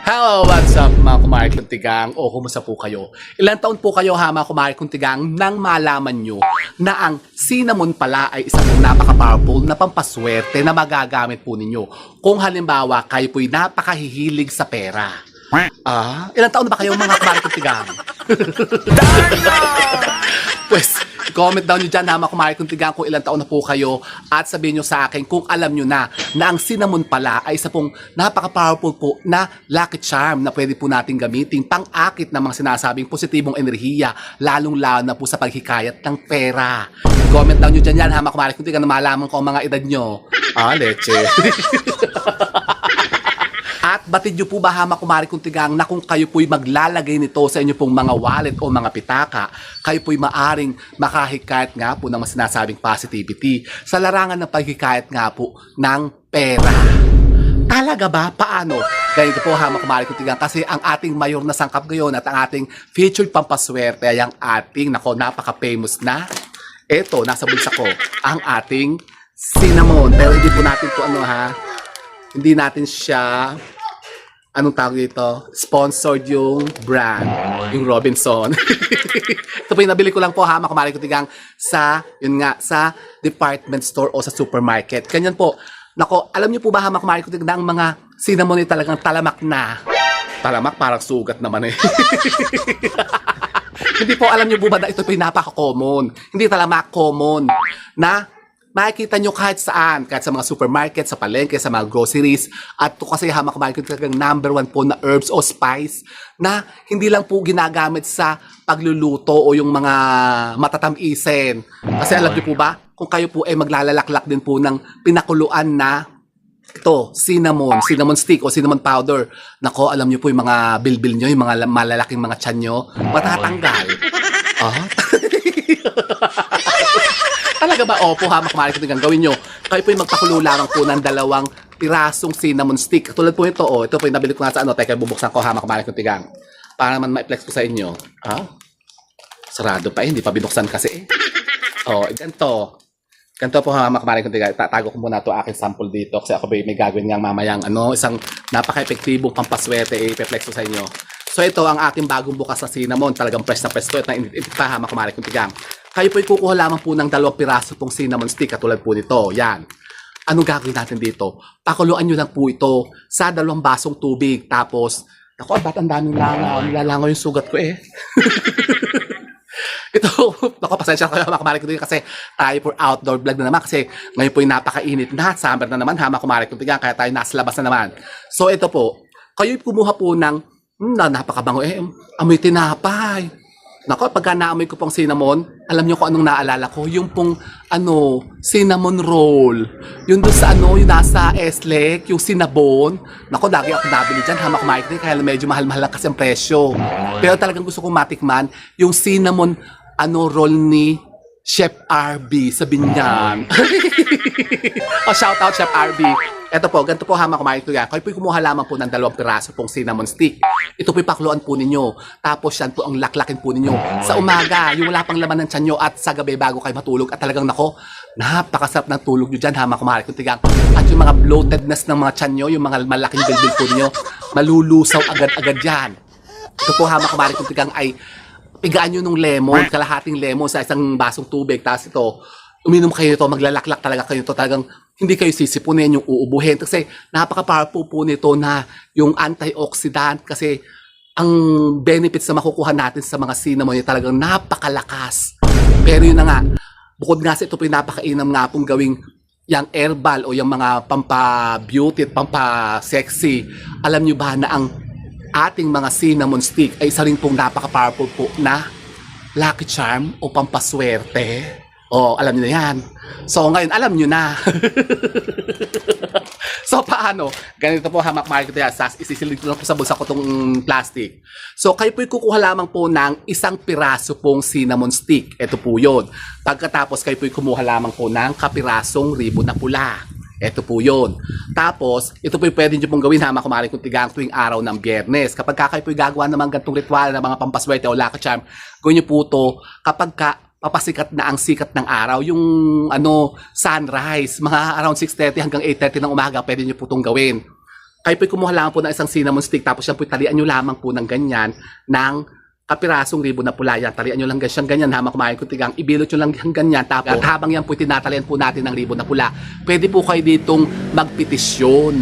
Hello, what's up mga kumari kuntigang? O kumusta po kayo? Ilang taon po kayo ha mga kumari kuntigang nang malaman nyo na ang cinnamon pala ay isang napaka-powerful na pampaswerte na magagamit po ninyo kung halimbawa kayo po'y napakahihilig sa pera. Ilang taon na ba kayo mga kumari kuntigang? Pues, comment down nyo dyan ha mga kumari kuntigang kung ilang taon na po kayo at sabihin nyo sa akin kung alam nyo na ang cinnamon pala ay isa pong napaka-powerful po na lucky charm na pwede po natin gamitin pang-akit ng mga sinasabing positibong enerhiya lalong-lalo na po sa paghikayat ng pera. Comment down nyo dyan yan ha mga kumari kuntigang na malaman ko ang mga edad nyo. Leche. At batid nyo po ba ha mga kumari kuntigang na kung kayo po'y maglalagay nito sa inyo pong mga wallet o mga pitaka, kayo po'y maaring makahikayat nga po ng sinasabing positivity sa larangan ng paghikayat nga po ng pera. Talaga ba? Paano? Ganito po ha mga kumari kuntigang kasi ang ating mayor na sangkap ngayon at ang ating featured pampaswerte ay ang ating napaka-famous na eto, nasa bulsa ko, ang ating cinnamon. Pero hindi po natin po hindi natin siya anong tawag dito? Sponsored yung brand, yung Robinson. Ito po yung nabili ko lang po ha, mga kumari kuntigang sa, sa department store o sa supermarket. Ganyan po. Nako, alam niyo po ba ha, mga kumari kuntigang na ang mga cinnamon ay talagang talamak na. Talamak, parang sugat naman eh. Hindi po, alam niyo po ba na ito po yung napaka-common. Hindi talamak, common. Na makikita nyo kahit saan, kahit sa mga supermarket, sa palengke, sa mga groceries. At ito kasi hamak talagang number one po na herbs o spice na hindi lang po ginagamit sa pagluluto o yung mga matatamisin. Kasi alam niyo po ba, kung kayo po ay maglalalaklak din po ng pinakuluan na ito, cinnamon stick o cinnamon powder. Nako, alam niyo po yung mga bilbil nyo, yung mga malalaking mga tiyan nyo, matatanggal. Talaga ba? Opo ha, makumari ko tingnan. Gawin nyo. Kayo po yung magpakulo lamang po ng 2 pirasong cinnamon stick. Tulad po ito, ito po yung nabili ko nga sa Teka, bubuksan ko ha, makumari ko tingnan. Para naman ma-flex ko sa inyo. Sarado pa hindi pa binuksan kasi ganito. Ganito po ha, makumari ko tingnan. Tatago ko muna ito aking sample dito kasi ako may gagawin niyang mamayang isang napaka-epektibong pampaswerte i-flex ko sa inyo. So ito ang ating bagong bukas sa cinnamon. Talagang fresh na fresh to. Ito na init pa ha, makumari ko tingnan. Kayo po'y kukuha lamang po ng 2 piraso pong cinnamon stick katulad po nito. Yan. Anong gagawin natin dito? Pakuluan nyo lang po ito sa 2 basong tubig. Tapos, ako, ba't ang daming langaw? Nilalangaw yung sugat ko eh. Ito, ako, pasensya kayo makumari ko dito kasi tayo for outdoor vlog na naman kasi ngayon po'y napakainit na. Summer na naman ha, makumari ko dito. Kaya tayo nasa labas na naman. So, ito po. Kayo'y kumuha po ng napakabango amoy tinapay. Nako, pagka naamoy ko pong cinnamon, alam niyo kung anong naalala ko? Yung pong, cinnamon roll. Yung doon sa yung nasa Eslek, yung cinnabon. Nako, lagi ako nabili dyan, hamak Mike, kaya medyo mahal-mahal lang kasi ang presyo. Pero talagang gusto kong matikman, yung cinnamon, roll ni Chef RB sa Binyan. Shout out Chef RB. Ito po, ganito po hamak kumain ko yan. Kayo po'y kumuha lamang po ng 2 piraso pong cinnamon stick. Ito po'y pakluan po ninyo. Tapos yan po ang laklakin po ninyo. Sa umaga, yung wala pang laman ng tiyan nyo at sa gabi bago kayo matulog. At talagang napakasarap ng tulog nyo dyan hamak kumain ko tigang. At yung mga bloatedness ng mga tiyan nyo, yung mga malaking bilbil po ninyo, malulusaw agad-agad yan. Ito po hamak kumain ko tigang ay pigaan nyo nung lemon, kalahating lemon sa isang basong tubig. Tapos ito, uminom kayo nito, maglalaklak talaga kayo nito. Talagang hindi kayo sisipunin yung uubuhin. Kasi napaka-powerful po nito na yung antioxidant. Kasi ang benefits na makukuha natin sa mga cinnamon ay talagang napakalakas. Pero yun na nga, bukod nga sa ito po yung napakainam nga pong gawing yung herbal o yung mga pampa-beauty at pampa-sexy. Alam nyo ba na ang ating mga cinnamon stick ay isa rin pong napaka-powerful po na lucky charm o pampaswerte? Alam niyo na yan. So, ngayon, alam niyo na. So, paano? Ganito po, hamak market yan. Isisilid ko lang po sa bulsa ko itong plastic. So, kayo po'y kukuha lamang po ng 1 piraso pong cinnamon stick. Ito po yun. Pagkatapos, kayo po'y kumuha lamang po ng kapirasong ribbon na pula. Ito po yun. Tapos, ito po'y pwede nyo pong gawin hamak kumari kung tigang tuwing araw ng Biyernes. Kapag kayo po'y gagawa naman gantong ritual na mga pampaswerte o lucky charm, gawin nyo po ito kapag papasikat na ang sikat ng araw, yung sunrise, mga around 6:30 hanggang 8:30 ng umaga, pwede nyo po itong gawin. Kayo po'y kumuha lang po ng isang cinnamon stick, tapos yan po'y talian nyo lamang po ng ganyan, ng kapirasong ribbon na pula yan. Talian nyo lang siyang ganyan, hama kumain ko tigang, ibilot nyo lang siyang ganyan, tapos at habang yan po'y tinatalian po natin ng ribbon na pula, pwede po kayo ditong magpetisyon.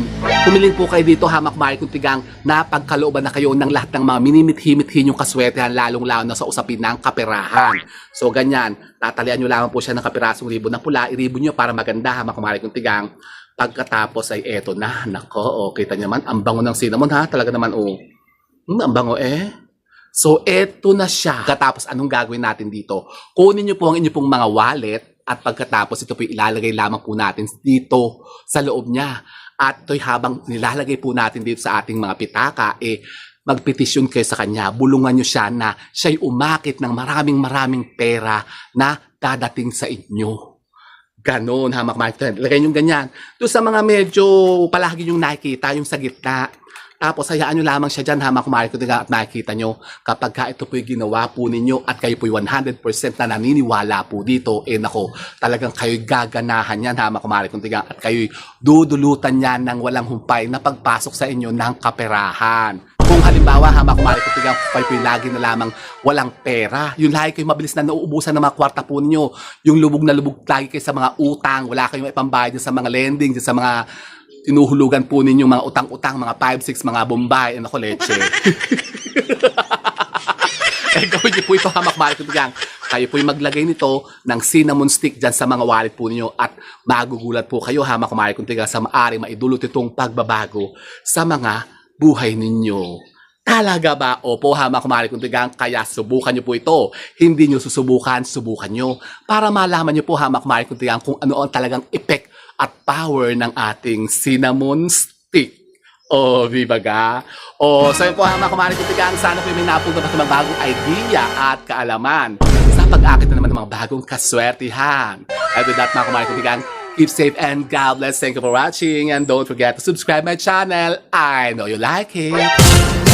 Humiling po kayo dito, hama kumain ko tigang, na pagkalooban na kayo ng lahat ng mga minimit-himit-hin yung kaswertehan, lalong-lalo na sa usapin ng kapirahan. So ganyan, tatalian nyo lamang po siya ng kapirasong ribbon na pula, i-ribbon nyo para maganda, hama kumain ko tigang. Pagkatapos ay eto na, nako, kita niyo man, ang bango ng cinnamon ha, talaga naman ang bango So eto na siya. Pagkatapos anong gagawin natin dito? Kunin niyo po ang inyong pong mga wallet at pagkatapos ito po ilalagay lamang po natin dito sa loob niya. At ito'y habang nilalagay po natin dito sa ating mga pitaka, magpetisyon kayo sa kanya, bulungan niyo siya na siya'y umakit ng maraming pera na dadating sa inyo. Ganon, hamak market. Lagay nyo ganyan. Doon sa mga medyo palagi yung nakikita, yung sa gitna. Tapos hayaan nyo lamang siya dyan, hamak market at nakikita nyo. Kapag ka ito po'y ginawa po ninyo at kayo po'y 100% na naniniwala po dito, nako, talagang kayo'y gaganahan yan, hamak market at kayo'y dudulutan yan ng walang humpay na pagpasok sa inyo ng kaperahan. Kung halimbawa, hamak market kayo lagi na lamang walang pera. Yung lagi kayo mabilis na nauubusan ng mga kwarta po ninyo. Yung lubog na lubog lagi kayo sa mga utang. Wala kayong ipambayad sa mga lending, sa mga tinuhulugan po ninyo, mga utang-utang, mga 5-6, mga bombay. Ako, leche. Gawin niyo po ito, hamak market kayo po'y maglagay nito ng cinnamon stick dyan sa mga wallet po ninyo at magugulat po kayo, hamak market sa maaring maidulot itong pagbabago sa mga buhay ninyo. Talaga ba? Opo, hamak kumari kung tigang, kaya subukan nyo po ito. Hindi nyo susubukan, subukan nyo. Para malaman nyo po, hamak kumari kung tigang, kung ano ang talagang effect at power ng ating cinnamon stick. Di ba ga? So yun po, hamak kumari kung tigang, sana po may napunta na sa mga bagong idea at kaalaman sa pag-akit na naman ng mga bagong kaswertihan. And with that, mga kumari kung tigang, keep safe and God bless. Thank you for watching and don't forget to subscribe my channel. I know you like it.